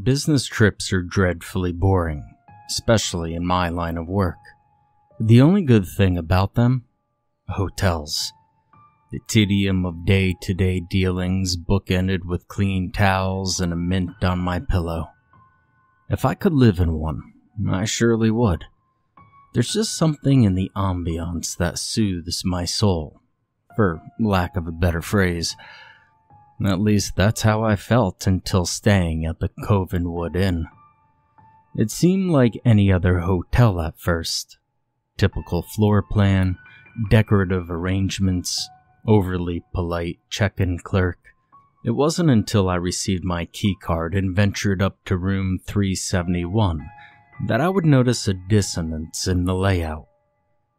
Business trips are dreadfully boring, especially in my line of work. The only good thing about them? Hotels. The tedium of day-to-day dealings bookended with clean towels and a mint on my pillow. If I could live in one, I surely would. There's just something in the ambiance that soothes my soul, for lack of a better phrase. At least that's how I felt until staying at the Covenwood Inn. It seemed like any other hotel at first. Typical floor plan, decorative arrangements, overly polite check-in clerk. It wasn't until I received my keycard and ventured up to room 371 that I would notice a dissonance in the layout.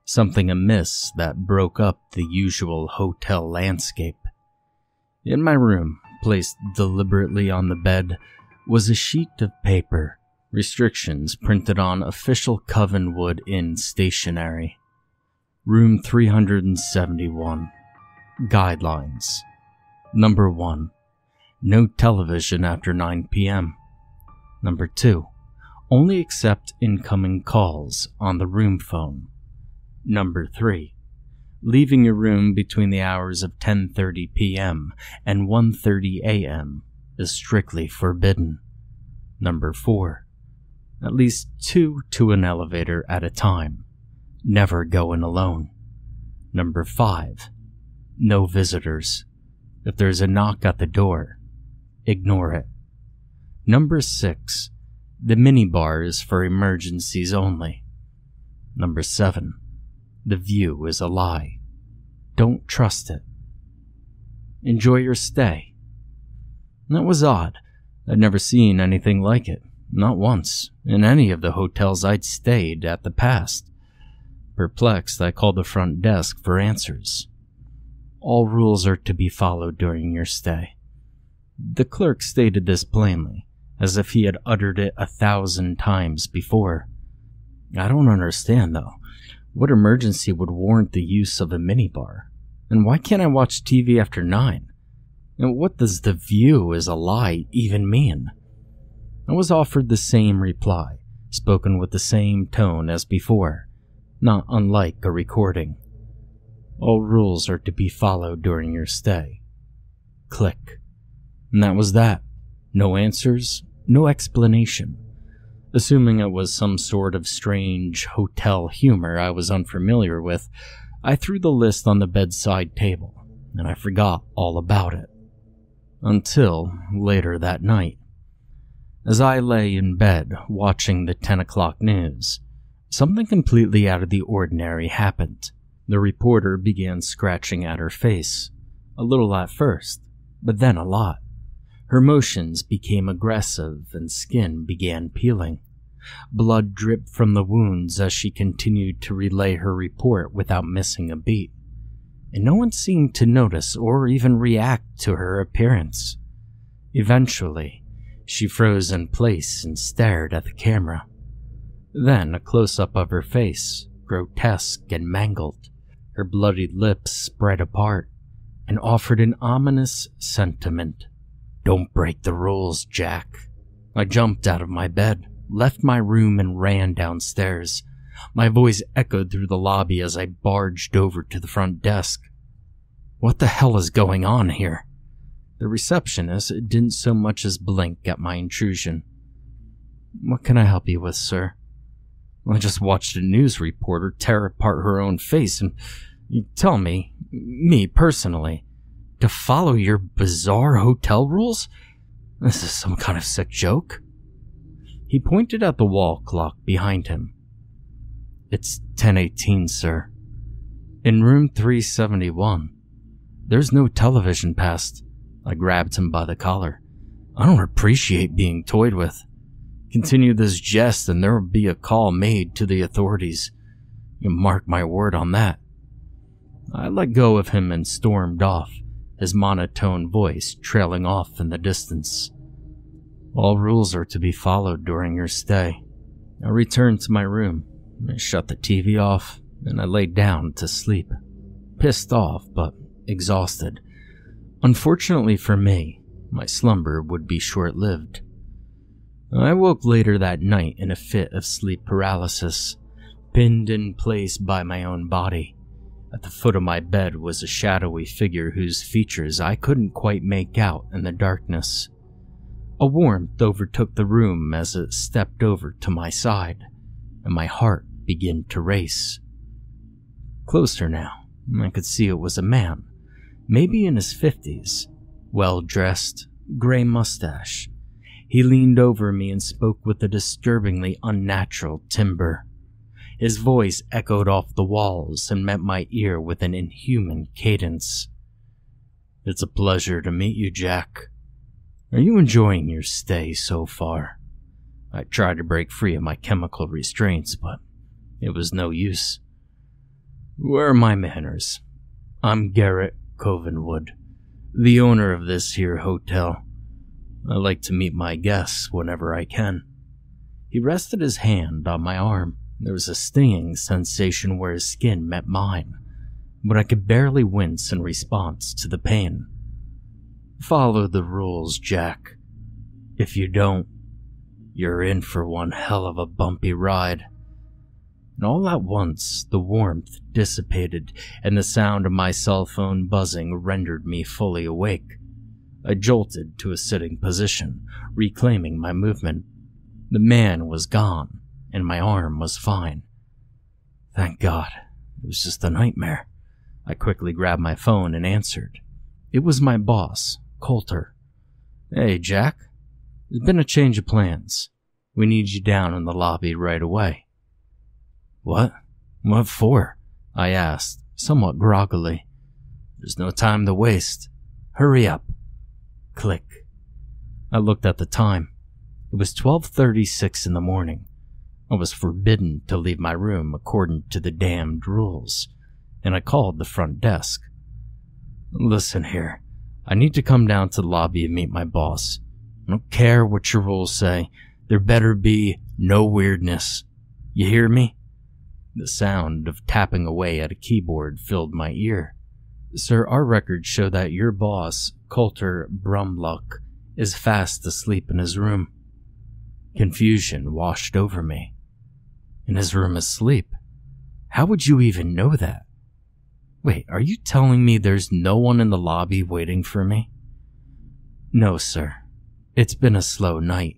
Something amiss that broke up the usual hotel landscape. In my room, placed deliberately on the bed, was a sheet of paper, restrictions printed on official Covenwood Inn stationery. Room 371. Guidelines. Number 1. No television after 9 p.m. Number 2. Only accept incoming calls on the room phone. Number 3. Leaving your room between the hours of 10:30 p.m. and 1:30 a.m. is strictly forbidden. Number 4. At least 2 to an elevator at a time. Never go in alone. Number 5. No visitors. If there's a knock at the door, ignore it. Number 6. The minibar is for emergencies only. Number 7. The view is a lie. Don't trust it. Enjoy your stay. That was odd. I'd never seen anything like it, not once, in any of the hotels I'd stayed at the past. Perplexed, I called the front desk for answers. All rules are to be followed during your stay. The clerk stated this plainly, as if he had uttered it 1,000 times before. I don't understand, though. What emergency would warrant the use of a minibar? And why can't I watch TV after 9? And what does the view is a lie even mean? I was offered the same reply, spoken with the same tone as before, not unlike a recording. All rules are to be followed during your stay. Click. And that was that. No answers, no explanation. Assuming it was some sort of strange hotel humor I was unfamiliar with, I threw the list on the bedside table, and I forgot all about it. Until later that night. As I lay in bed watching the 10 o'clock news, something completely out of the ordinary happened. The reporter began scratching at her face, a little at first, but then a lot. Her motions became aggressive and skin began peeling. Blood dripped from the wounds as she continued to relay her report without missing a beat. And no one seemed to notice or even react to her appearance. Eventually, she froze in place and stared at the camera. Then a close-up of her face, grotesque and mangled. Her bloodied lips spread apart and offered an ominous sentiment. Don't break the rules, Jack. I jumped out of my bed, left my room and ran downstairs. My voice echoed through the lobby as I barged over to the front desk. What the hell is going on here? The receptionist didn't so much as blink at my intrusion. What can I help you with, sir? I just watched a news reporter tear apart her own face and you tell me personally, to follow your bizarre hotel rules? This is some kind of sick joke. He pointed at the wall clock behind him. It's 10:18, sir. In room 371. There's no television past. I grabbed him by the collar. I don't appreciate being toyed with. Continue this jest and there will be a call made to the authorities. You mark my word on that. I let go of him and stormed off, his monotone voice trailing off in the distance. All rules are to be followed during your stay. I returned to my room, I shut the TV off, and I laid down to sleep. Pissed off, but exhausted. Unfortunately for me, my slumber would be short-lived. I woke later that night in a fit of sleep paralysis, pinned in place by my own body. At the foot of my bed was a shadowy figure whose features I couldn't quite make out in the darkness. A warmth overtook the room as it stepped over to my side, and my heart began to race. Closer now, I could see it was a man, maybe in his 50s, well-dressed, gray mustache. He leaned over me and spoke with a disturbingly unnatural timbre. His voice echoed off the walls and met my ear with an inhuman cadence. "It's a pleasure to meet you, Jack. Are you enjoying your stay so far?" I tried to break free of my chemical restraints, but it was no use. "Where are my manners? I'm Garrett Covenwood, the owner of this here hotel. I like to meet my guests whenever I can." He rested his hand on my arm. There was a stinging sensation where his skin met mine, but I could barely wince in response to the pain. "Follow the rules, Jack. If you don't, you're in for one hell of a bumpy ride." And all at once, the warmth dissipated, and the sound of my cell phone buzzing rendered me fully awake. I jolted to a sitting position, reclaiming my movement. The man was gone, and my arm was fine. Thank God, it was just a nightmare. I quickly grabbed my phone and answered. It was my boss, Coulter. "Hey, Jack. There's been a change of plans. We need you down in the lobby right away." "What? What for?" I asked, somewhat groggily. "There's no time to waste. Hurry up." Click. I looked at the time. It was 12:36 in the morning. I was forbidden to leave my room according to the damned rules, and I called the front desk. "Listen here, I need to come down to the lobby and meet my boss. I don't care what your rules say. There better be no weirdness. You hear me?" The sound of tapping away at a keyboard filled my ear. "Sir, our records show that your boss, Coulter Brumluck, is fast asleep in his room." Confusion washed over me. In his room asleep? How would you even know that? Wait, are you telling me there's no one in the lobby waiting for me? "No, sir. It's been a slow night.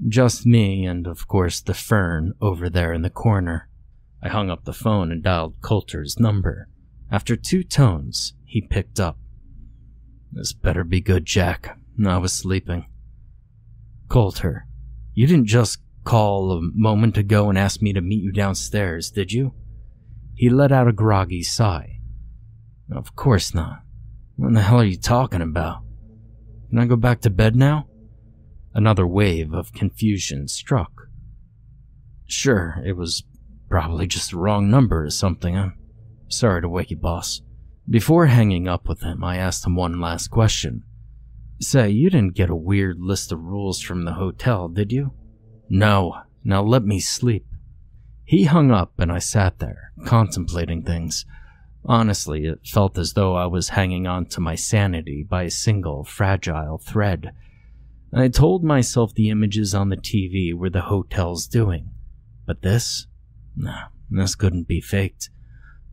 Just me and, of course, the fern over there in the corner." I hung up the phone and dialed Coulter's number. After 2 tones, he picked up. "This better be good, Jack. I was sleeping." "Coulter, you didn't just call a moment ago and ask me to meet you downstairs, did you?" He let out a groggy sigh. "Of course not. What the hell are you talking about? Can I go back to bed now?" Another wave of confusion struck. "Sure, it was probably just the wrong number or something. I'm sorry to wake you, boss." Before hanging up with him, I asked him one last question. "Say, you didn't get a weird list of rules from the hotel, did you?" "No. Now let me sleep." He hung up and I sat there, contemplating things. Honestly, it felt as though I was hanging on to my sanity by a single, fragile thread. I told myself the images on the TV were the hotel's doing. But this? Nah, this couldn't be faked.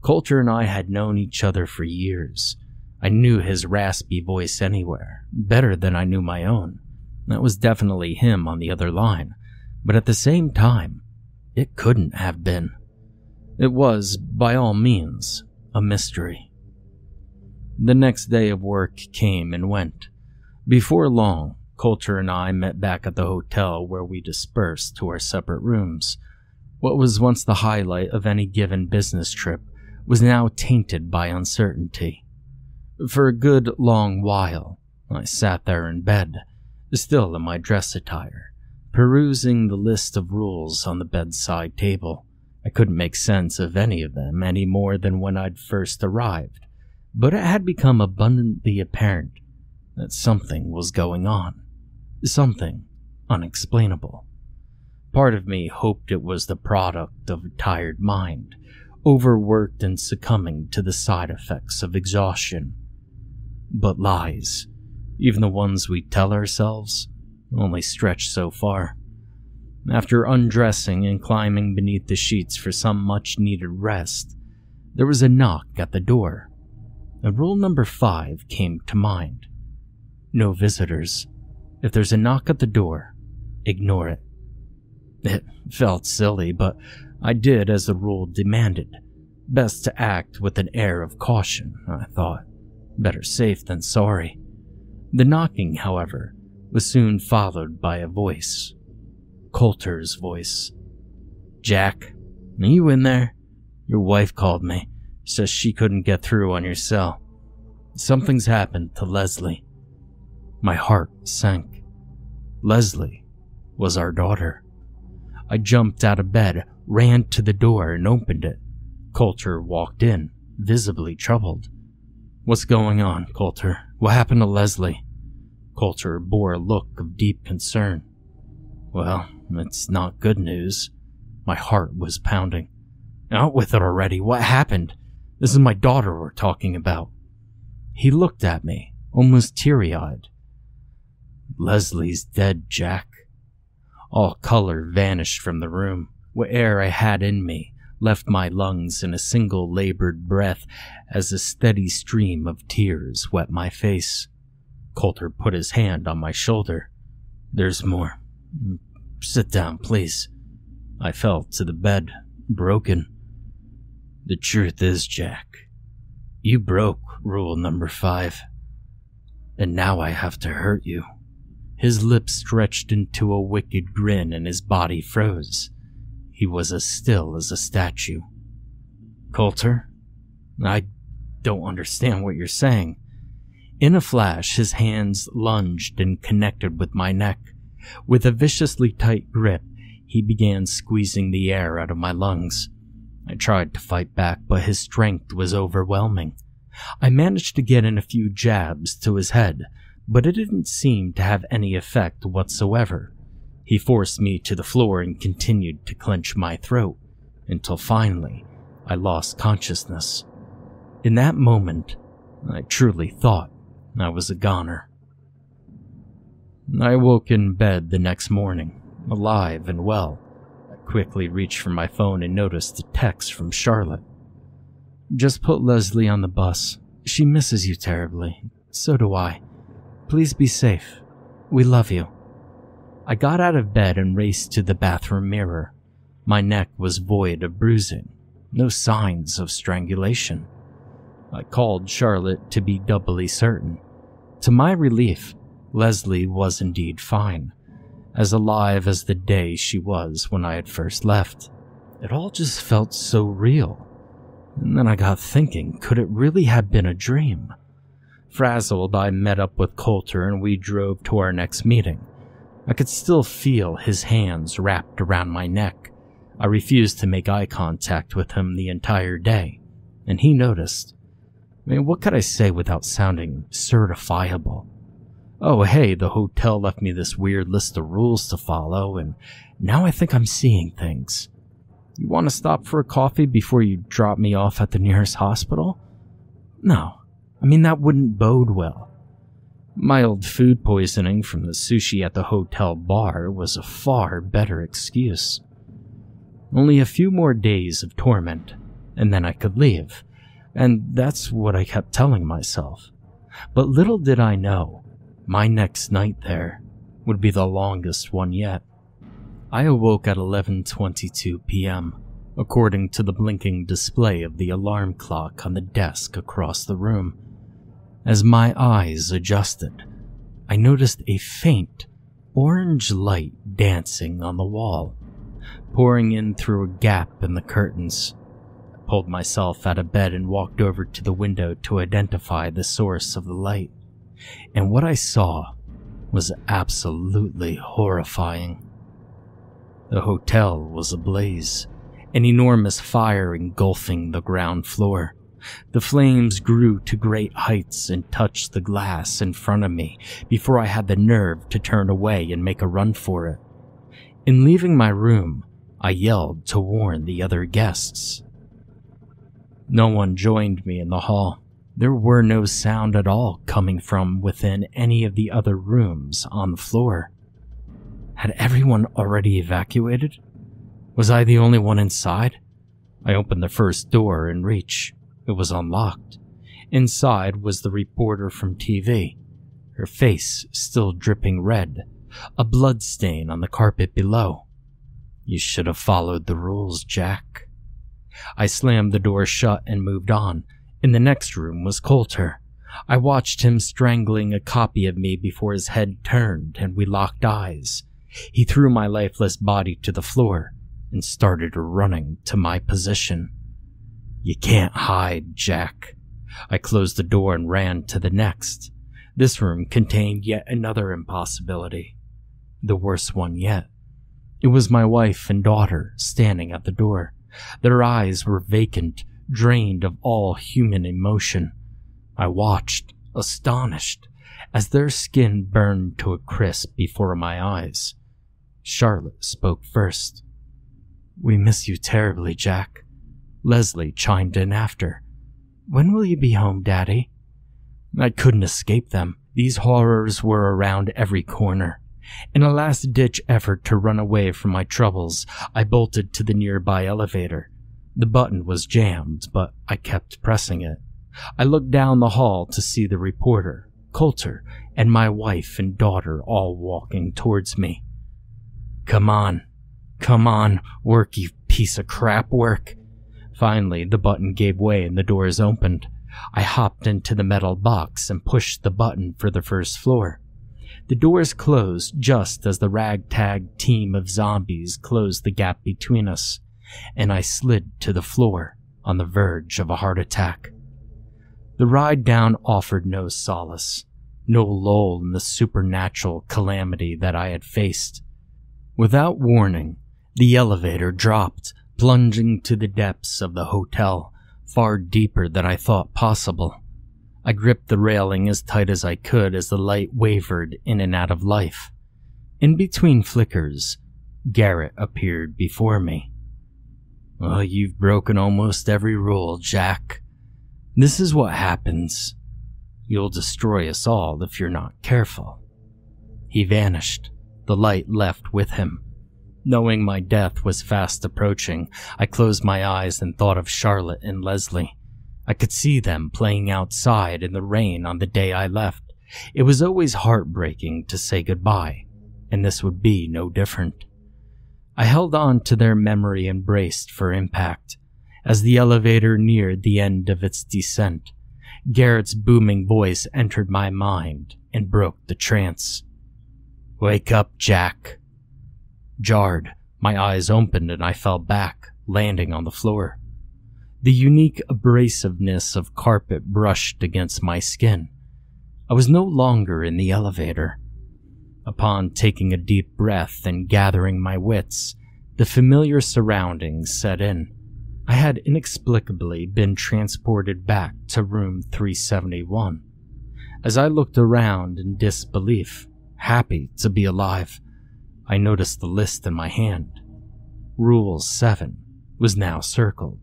Coulter and I had known each other for years. I knew his raspy voice anywhere, better than I knew my own. That was definitely him on the other line, but at the same time, it couldn't have been. It was, by all means, a mystery. The next day of work came and went. Before long, Coulter and I met back at the hotel where we dispersed to our separate rooms. What was once the highlight of any given business trip was now tainted by uncertainty. For a good long while, I sat there in bed, still in my dress attire, perusing the list of rules on the bedside table. I couldn't make sense of any of them any more than when I'd first arrived, but it had become abundantly apparent that something was going on. Something unexplainable. Part of me hoped it was the product of a tired mind, overworked and succumbing to the side effects of exhaustion. But lies, even the ones we tell ourselves, only stretch so far. After undressing and climbing beneath the sheets for some much-needed rest, there was a knock at the door. And rule number 5 came to mind. No visitors. If there's a knock at the door, ignore it. It felt silly, but I did as the rule demanded. Best to act with an air of caution, I thought. Better safe than sorry. The knocking, however, was soon followed by a voice. Coulter's voice. "Jack, are you in there? Your wife called me. Says she couldn't get through on your cell. Something's happened to Leslie." My heart sank. Leslie was our daughter. I jumped out of bed, ran to the door, and opened it. Coulter walked in, visibly troubled. "What's going on, Coulter? What happened to Leslie?" Coulter bore a look of deep concern. "Well, it's not good news." My heart was pounding. "Out with it already. What happened? This is my daughter we're talking about." He looked at me, almost teary-eyed. "Leslie's dead, Jack." All color vanished from the room. What air I had in me left my lungs in a single labored breath as a steady stream of tears wet my face. Coulter put his hand on my shoulder. "There's more. Sit down, please." I fell to the bed, broken. "The truth is, Jack, you broke rule number 5, and now I have to hurt you." His lips stretched into a wicked grin and his body froze. He was as still as a statue. "Coulter, I don't understand what you're saying." In a flash, his hands lunged and connected with my neck. With a viciously tight grip, he began squeezing the air out of my lungs. I tried to fight back, but his strength was overwhelming. I managed to get in a few jabs to his head, but it didn't seem to have any effect whatsoever. He forced me to the floor and continued to clench my throat, until finally I lost consciousness. In that moment, I truly thought I was a goner. I woke in bed the next morning, alive and well. I quickly reached for my phone and noticed a text from Charlotte. "Just put Leslie on the bus. She misses you terribly. So do I. Please be safe. We love you." I got out of bed and raced to the bathroom mirror. My neck was void of bruising, no signs of strangulation. I called Charlotte to be doubly certain. To my relief, Leslie was indeed fine, as alive as the day she was when I had first left. It all just felt so real. And then I got thinking, could it really have been a dream? Frazzled, I met up with Coulter and we drove to our next meeting. I could still feel his hands wrapped around my neck. I refused to make eye contact with him the entire day, and he noticed. What could I say without sounding certifiable? Oh, hey, the hotel left me this weird list of rules to follow, and now I think I'm seeing things. You want to stop for a coffee before you drop me off at the nearest hospital? No, that wouldn't bode well. Mild food poisoning from the sushi at the hotel bar was a far better excuse. Only a few more days of torment, and then I could leave, and that's what I kept telling myself. But little did I know, my next night there would be the longest one yet. I awoke at 11:22 p.m., according to the blinking display of the alarm clock on the desk across the room. As my eyes adjusted, I noticed a faint, orange light dancing on the wall, pouring in through a gap in the curtains. I pulled myself out of bed and walked over to the window to identify the source of the light. And what I saw was absolutely horrifying. The hotel was ablaze, an enormous fire engulfing the ground floor. The flames grew to great heights and touched the glass in front of me before I had the nerve to turn away and make a run for it. In leaving my room, I yelled to warn the other guests. No one joined me in the hall. There were no sound at all coming from within any of the other rooms on the floor. Had everyone already evacuated? Was I the only one inside? I opened the first door in reach. It was unlocked. Inside was the reporter from TV, her face still dripping red, a blood stain on the carpet below. You should have followed the rules, Jack. I slammed the door shut and moved on. In the next room was Coulter. I watched him strangling a copy of me before his head turned and we locked eyes. He threw my lifeless body to the floor and started running to my position. You can't hide, Jack. I closed the door and ran to the next. This room contained yet another impossibility. The worst one yet. It was my wife and daughter standing at the door. Their eyes were vacant, drained of all human emotion. I watched, astonished, as their skin burned to a crisp before my eyes. Charlotte spoke first. We miss you terribly, Jack. Leslie chimed in after. When will you be home, Daddy? I couldn't escape them. These horrors were around every corner. In a last-ditch effort to run away from my troubles, I bolted to the nearby elevator. The button was jammed, but I kept pressing it. I looked down the hall to see the reporter, Coulter, and my wife and daughter all walking towards me. Come on, work, you piece of crap, work. Finally, the button gave way and the doors opened. I hopped into the metal box and pushed the button for the first floor. The doors closed just as the ragtag team of zombies closed the gap between us, and I slid to the floor on the verge of a heart attack. The ride down offered no solace, no lull in the supernatural calamity that I had faced. Without warning, the elevator dropped, plunging to the depths of the hotel, far deeper than I thought possible. I gripped the railing as tight as I could as the light wavered in and out of life. In between flickers, Garrett appeared before me. Well, you've broken almost every rule, Jack. This is what happens. You'll destroy us all if you're not careful. He vanished. The light left with him. Knowing my death was fast approaching, I closed my eyes and thought of Charlotte and Leslie. I could see them playing outside in the rain on the day I left. It was always heartbreaking to say goodbye, and this would be no different. I held on to their memory and braced for impact. As the elevator neared the end of its descent, Garrett's booming voice entered my mind and broke the trance. Wake up, Jack. Jarred, my eyes opened and I fell back, landing on the floor. The unique abrasiveness of carpet brushed against my skin. I was no longer in the elevator. Upon taking a deep breath and gathering my wits, the familiar surroundings set in. I had inexplicably been transported back to room 371. As I looked around in disbelief, happy to be alive, I noticed the list in my hand. Rule 7 was now circled.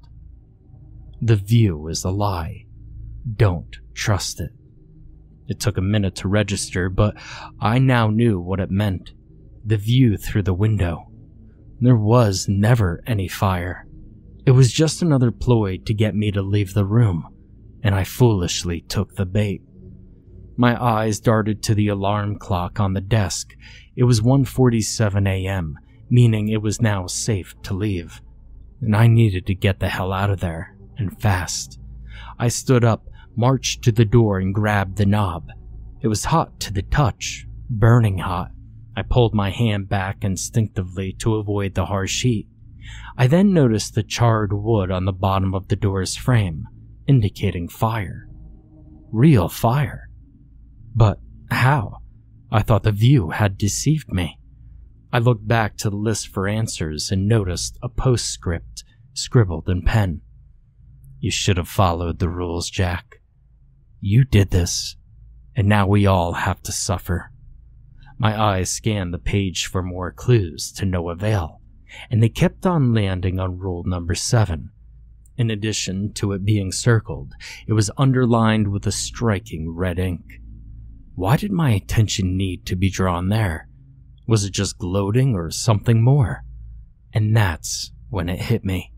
The view is a lie. Don't trust it. It took a minute to register, but I now knew what it meant. The view through the window. There was never any fire. It was just another ploy to get me to leave the room, and I foolishly took the bait. My eyes darted to the alarm clock on the desk. It was 1:47 a.m., meaning it was now safe to leave, and I needed to get the hell out of there, and fast. I stood up, marched to the door, and grabbed the knob. It was hot to the touch, burning hot. I pulled my hand back instinctively to avoid the harsh heat. I then noticed the charred wood on the bottom of the door's frame, indicating fire. Real fire. But how? I thought the view had deceived me. I looked back to the list for answers and noticed a postscript scribbled in pen. You should have followed the rules, Jack. You did this, and now we all have to suffer. My eyes scanned the page for more clues to no avail, and they kept on landing on rule number 7. In addition to it being circled, it was underlined with a striking red ink. Why did my attention need to be drawn there? Was it just gloating or something more? And that's when it hit me.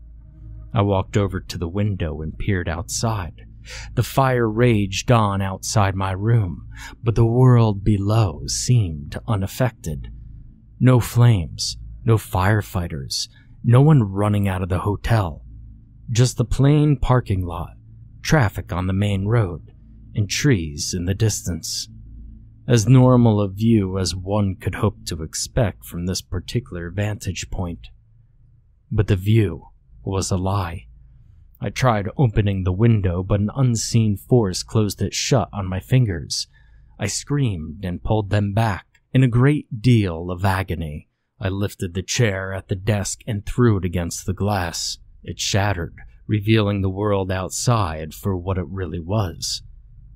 I walked over to the window and peered outside. The fire raged on outside my room, but the world below seemed unaffected. No flames, no firefighters, no one running out of the hotel. Just the plain parking lot, traffic on the main road, and trees in the distance. As normal a view as one could hope to expect from this particular vantage point. But the view was a lie. I tried opening the window, but an unseen force closed it shut on my fingers. I screamed and pulled them back. In a great deal of agony, I lifted the chair at the desk and threw it against the glass. It shattered, revealing the world outside for what it really was.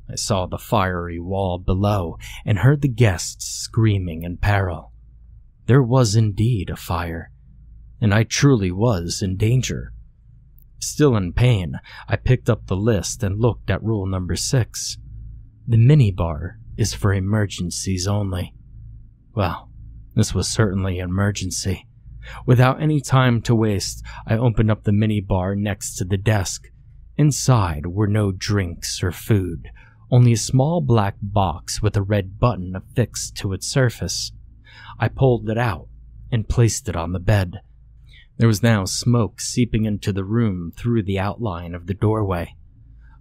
I saw the fiery wall below and heard the guests screaming in peril. There was indeed a fire, and I truly was in danger. Still in pain, I picked up the list and looked at rule number 6. The minibar is for emergencies only. Well, this was certainly an emergency. Without any time to waste, I opened up the minibar next to the desk. Inside were no drinks or food, only a small black box with a red button affixed to its surface. I pulled it out and placed it on the bed. There was now smoke seeping into the room through the outline of the doorway.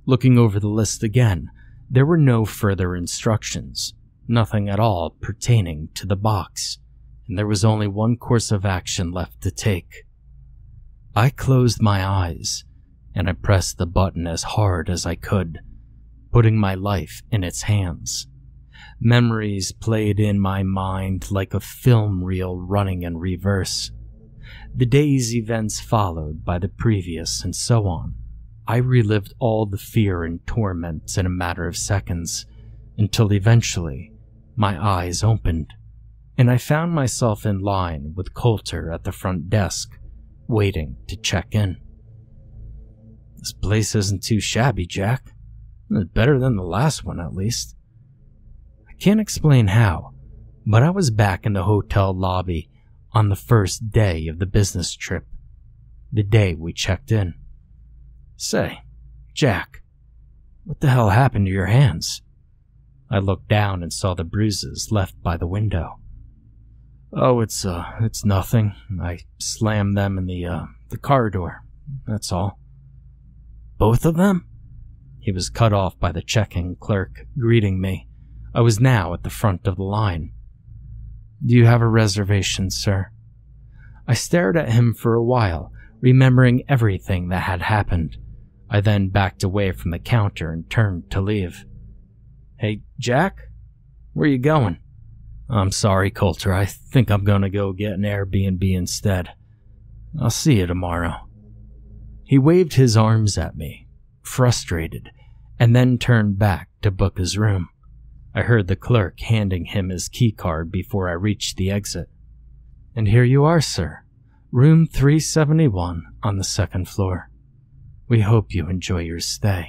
Looking over the list again, there were no further instructions, nothing at all pertaining to the box, and there was only one course of action left to take. I closed my eyes, and I pressed the button as hard as I could, putting my life in its hands. Memories played in my mind like a film reel running in reverse. The day's events followed by the previous, and so on. I relived all the fear and torment in a matter of seconds, until eventually my eyes opened, and I found myself in line with Coulter at the front desk, waiting to check in. This place isn't too shabby, Jack. It's better than the last one, at least. I can't explain how, but I was back in the hotel lobby on the first day of the business trip, the day we checked in. Say, Jack, what the hell happened to your hands? I looked down and saw the bruises left by the window. Oh, it's nothing. I slammed them in the car door, that's all. Both of them? He was cut off by the check-in clerk, greeting me. I was now at the front of the line. Do you have a reservation, sir? I stared at him for a while, remembering everything that had happened. I then backed away from the counter and turned to leave. Hey, Jack? Where you going? I'm sorry, Coulter. I think I'm gonna go get an Airbnb instead. I'll see you tomorrow. He waved his arms at me, frustrated, and then turned back to book his room. I heard the clerk handing him his keycard before I reached the exit. And here you are, sir. Room 371 on the second floor. We hope you enjoy your stay.